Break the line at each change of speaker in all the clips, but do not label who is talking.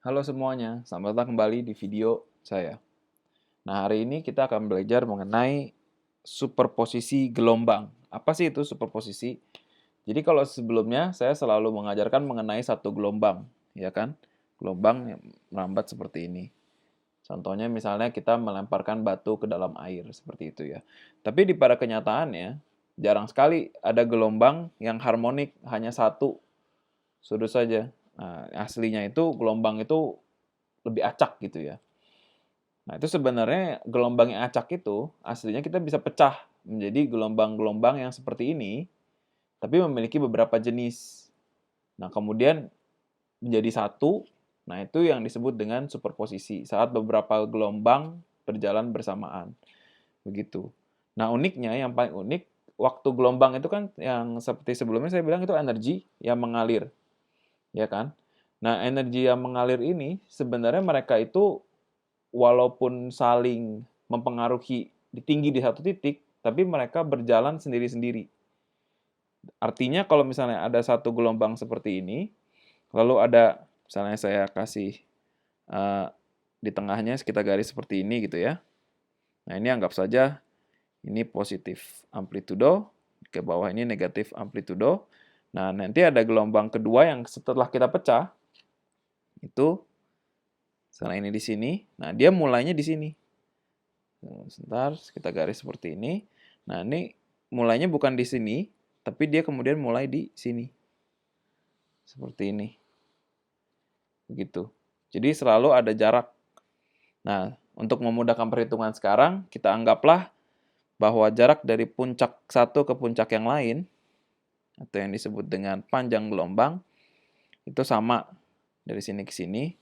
Halo semuanya, selamat datang kembali di video saya. Nah, hari ini kita akan belajar mengenai superposisi gelombang. Apa sih itu superposisi? Jadi kalau sebelumnya saya selalu mengajarkan mengenai satu gelombang, ya kan? Gelombang yang merambat seperti ini. Contohnya misalnya kita melemparkan batu ke dalam air, seperti itu ya. Tapi di pada kenyataannya, jarang sekali ada gelombang yang harmonik hanya satu sudut saja. Nah, aslinya itu gelombang itu lebih acak gitu ya. Nah, itu sebenarnya gelombang yang acak itu aslinya kita bisa pecah menjadi gelombang-gelombang yang seperti ini, tapi memiliki beberapa jenis. Nah, kemudian menjadi satu, nah itu yang disebut dengan superposisi, saat beberapa gelombang berjalan bersamaan. Begitu. Nah, uniknya, yang paling unik, waktu gelombang itu kan yang seperti sebelumnya saya bilang itu energi yang mengalir, ya kan? Nah, energi yang mengalir ini sebenarnya mereka itu walaupun saling mempengaruhi tinggi di satu titik, tapi mereka berjalan sendiri-sendiri. Artinya kalau misalnya ada satu gelombang seperti ini, lalu ada misalnya saya kasih uh, di tengahnya kita garis seperti ini gitu ya. Nah ini anggap saja ini positif amplitudo, ke bawah ini negatif amplitudo. Nah nanti ada gelombang kedua yang setelah kita pecah, itu misalnya ini di sini, nah dia mulainya di sini. Sebentar, kita garis seperti ini. Nah, ini mulainya bukan di sini, tapi dia kemudian mulai di sini. Seperti ini. Begitu. Jadi selalu ada jarak. Nah, untuk memudahkan perhitungan sekarang, kita anggaplah bahwa jarak dari puncak satu ke puncak yang lain, atau yang disebut dengan panjang gelombang, itu sama dari sini ke sini.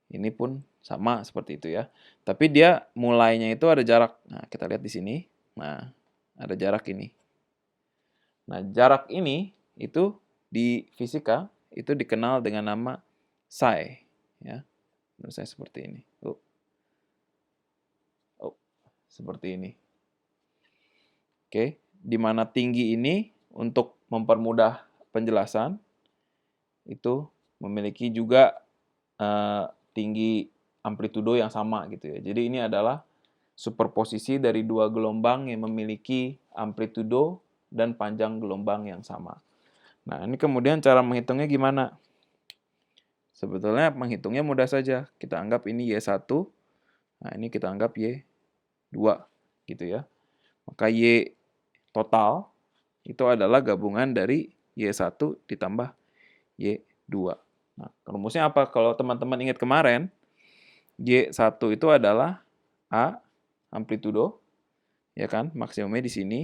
Ini pun sama seperti itu ya. Tapi dia mulainya itu ada jarak. Nah, kita lihat di sini. Nah, ada jarak ini. Nah, jarak ini itu di fisika itu dikenal dengan nama psi, ya. Menurut saya seperti ini. Seperti ini. Oke, di mana tinggi ini untuk mempermudah penjelasan itu memiliki juga tinggi amplitudo yang sama gitu ya. Jadi ini adalah superposisi dari dua gelombang yang memiliki amplitudo dan panjang gelombang yang sama. Nah, ini kemudian cara menghitungnya gimana? Sebetulnya menghitungnya mudah saja. Kita anggap ini Y1, nah ini kita anggap Y2 gitu ya. Maka Y total itu adalah gabungan dari Y1 ditambah Y2. Nah, rumusnya apa? Kalau teman-teman ingat kemarin, Y1 itu adalah A, amplitudo, ya kan? Maksimumnya di sini.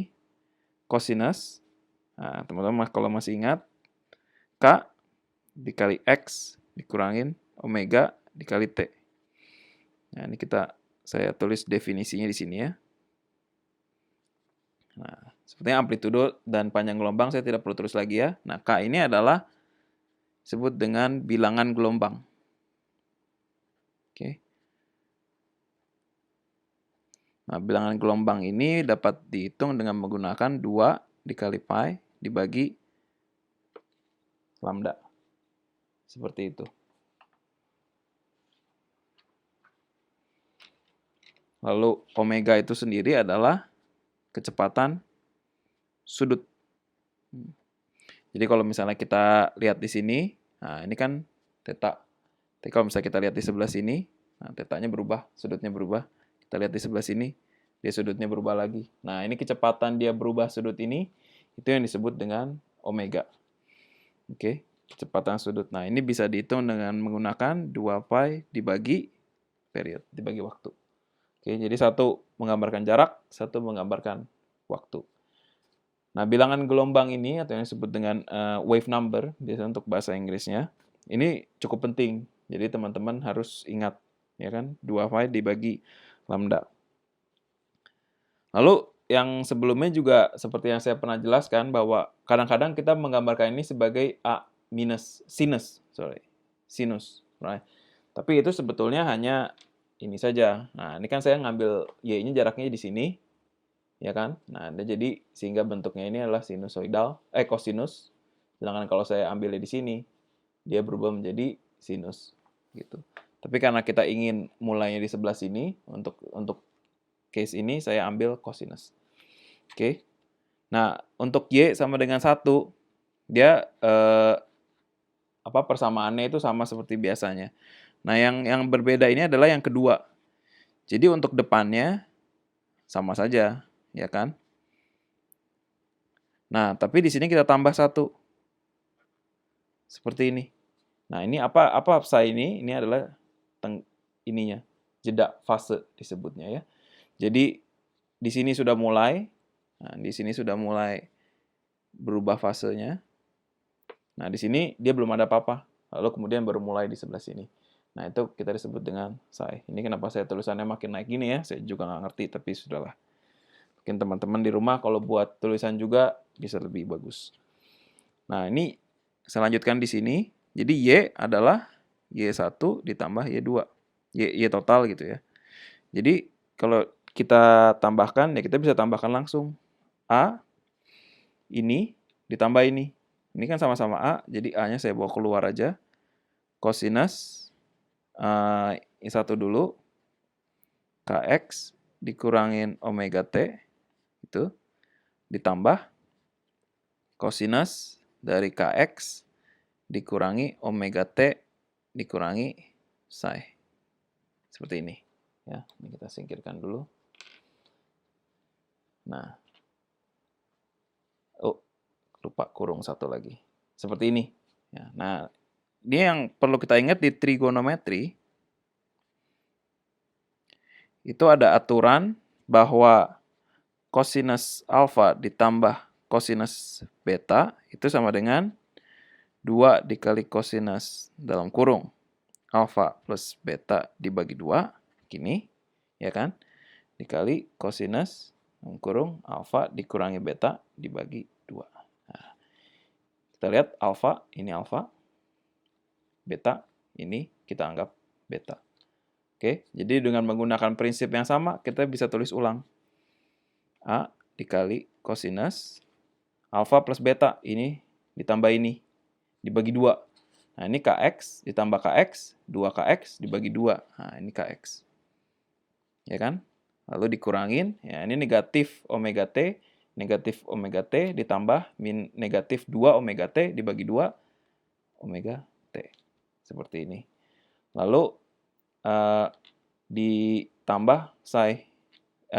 Cosinus, nah teman-teman kalau masih ingat, K dikali X dikurangin omega dikali T. Nah, ini saya tulis definisinya di sini ya. Nah, sepertinya amplitudo dan panjang gelombang saya tidak perlu tulis lagi ya. Nah, K ini adalah disebut dengan bilangan gelombang. Oke. Nah, bilangan gelombang ini dapat dihitung dengan menggunakan 2 dikali pi dibagi lambda. Seperti itu. Lalu omega itu sendiri adalah kecepatan sudut. Jadi kalau misalnya kita lihat di sini, nah ini kan theta. Tapi kalau misalnya kita lihat di sebelah sini, nah tetanya berubah, sudutnya berubah. Kita lihat di sebelah sini, dia sudutnya berubah lagi. Nah ini kecepatan dia berubah sudut ini, itu yang disebut dengan omega. Oke, kecepatan sudut. Nah ini bisa dihitung dengan menggunakan 2 pi dibagi period, dibagi waktu. Oke, jadi satu menggambarkan jarak, satu menggambarkan waktu. Nah, bilangan gelombang ini atau yang disebut dengan wave number, biasanya untuk bahasa Inggrisnya, ini cukup penting. Jadi teman-teman harus ingat, ya kan, 2 pi dibagi lambda. Lalu yang sebelumnya juga seperti yang saya pernah jelaskan bahwa kadang-kadang kita menggambarkan ini sebagai A minus sinus, sinus, right? Tapi itu sebetulnya hanya ini saja. Nah, ini kan saya ngambil Y-nya jaraknya di sini, ya kan? Nah, jadi sehingga bentuknya ini adalah sinusoidal, kosinus. Sedangkan kalau saya ambilnya di sini, dia berubah menjadi sinus. gitu. Tapi karena kita ingin mulainya di sebelah sini, untuk case ini saya ambil cosinus. Oke. Nah, untuk Y sama dengan 1, dia persamaannya itu sama seperti biasanya. Nah, yang berbeda ini adalah yang kedua. Jadi untuk depannya sama saja, ya kan? Nah, tapi di sini kita tambah 1. Seperti ini. Nah, ini apa psi ini? Ini adalah ininya, jeda fase disebutnya ya. Jadi di sini sudah mulai, nah di sini sudah mulai berubah fasenya. Nah, di sini dia belum ada apa-apa. Lalu kemudian baru mulai di sebelah sini. Nah, itu kita disebut dengan psi. Ini kenapa saya tulisannya makin naik gini ya? Saya juga nggak ngerti, tapi sudahlah. Mungkin teman-teman di rumah kalau buat tulisan juga bisa lebih bagus. Nah, ini saya lanjutkan di sini. Jadi Y adalah Y1 ditambah Y2. Y total gitu ya. Jadi kalau kita tambahkan, ya kita bisa tambahkan langsung. A ini ditambah ini. Ini kan sama-sama A, jadi A-nya saya bawa keluar aja. Cosinus I1 dulu, Kx dikurangin omega T, itu, ditambah cosinus dari Kx dikurangi omega T dikurangi psi. Seperti ini. Ya, ini kita singkirkan dulu. Nah, lupa kurung satu lagi. Seperti ini. Ya, nah, ini yang perlu kita ingat di trigonometri, itu ada aturan bahwa cosinus alfa ditambah cosinus beta itu sama dengan 2 dikali cosinus dalam kurung alfa plus beta dibagi 2, gini, ya kan? Dikali cosinus dalam kurung alfa dikurangi beta dibagi 2. Nah, kita lihat alfa, ini alfa, beta, ini kita anggap beta. Oke, jadi dengan menggunakan prinsip yang sama, kita bisa tulis ulang. A dikali cosinus alfa plus beta, ini ditambah ini, dibagi 2. Nah, ini Kx ditambah Kx, 2Kx dibagi 2. Nah, ini Kx. Ya kan? Lalu dikurangin, ya ini negatif omega T ditambah negatif 2 omega T dibagi 2 omega T. Seperti ini. Lalu ditambah psi,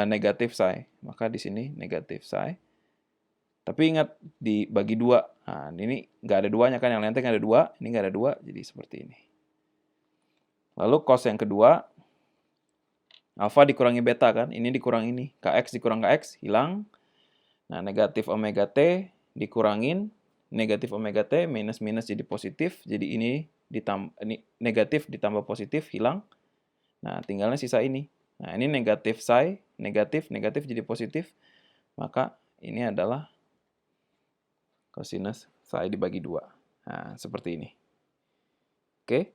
negatif psi. Maka di sini negatif psi. Tapi ingat, dibagi 2. Nah, ini nggak ada 2-nya kan, yang lenteng ada 2, ini nggak ada 2, jadi seperti ini. Lalu cos yang kedua, alfa dikurangi beta kan, ini dikurang ini. Kx dikurang Kx, hilang. Nah, negatif omega T dikurangin, negatif omega T minus jadi positif, jadi ini negatif ditambah positif, hilang. Nah, tinggalnya sisa ini. Nah, ini negatif psi, negatif jadi positif. Maka ini adalah cosinus psi dibagi 2. Nah, seperti ini. Oke.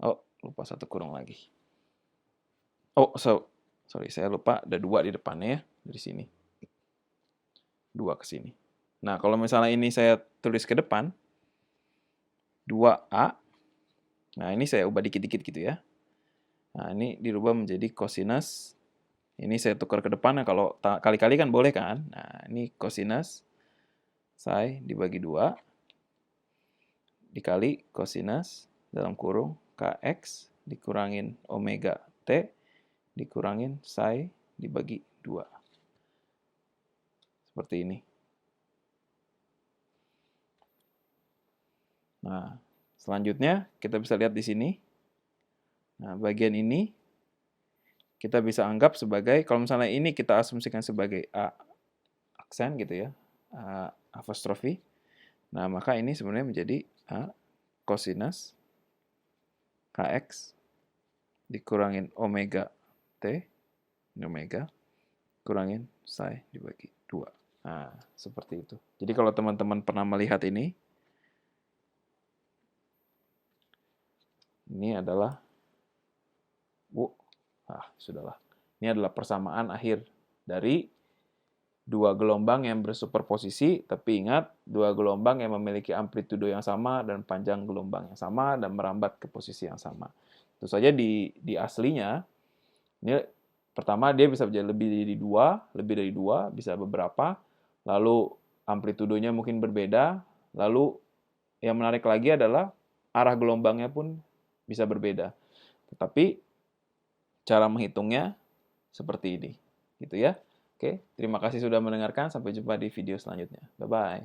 Oh, lupa satu kurung lagi. Oh, sorry, saya lupa ada 2 di depannya ya, dari sini. 2 ke sini. Nah, kalau misalnya ini saya tulis ke depan, 2A. Nah, ini saya ubah dikit-dikit gitu ya. Nah, ini dirubah menjadi cosinus. Ini saya tukar ke depan, nah kalau kali-kali kan boleh kan. Nah, ini cosinus psi dibagi 2 dikali cosinus dalam kurung Kx dikurangin omega T dikurangin psi dibagi 2. Seperti ini. Nah, selanjutnya kita bisa lihat di sini. Nah, bagian ini kita bisa anggap sebagai, kalau misalnya ini kita asumsikan sebagai A aksen gitu ya, A apostrofi. Nah, maka ini sebenarnya menjadi A cosinus Kx dikurangin omega T, omega, kurangin psi dibagi 2. Nah, seperti itu. Jadi kalau teman-teman pernah melihat ini adalah, sudahlah. Ini adalah persamaan akhir dari dua gelombang yang bersuperposisi, tapi ingat, dua gelombang yang memiliki amplitudo yang sama dan panjang gelombang yang sama dan merambat ke posisi yang sama. Tentu saja di aslinya, ini pertama dia bisa jadi lebih dari dua, bisa beberapa, lalu amplitudonya mungkin berbeda, lalu yang menarik lagi adalah arah gelombangnya pun bisa berbeda. Tetapi cara menghitungnya seperti ini, gitu ya. Oke, terima kasih sudah mendengarkan. Sampai jumpa di video selanjutnya. Bye-bye.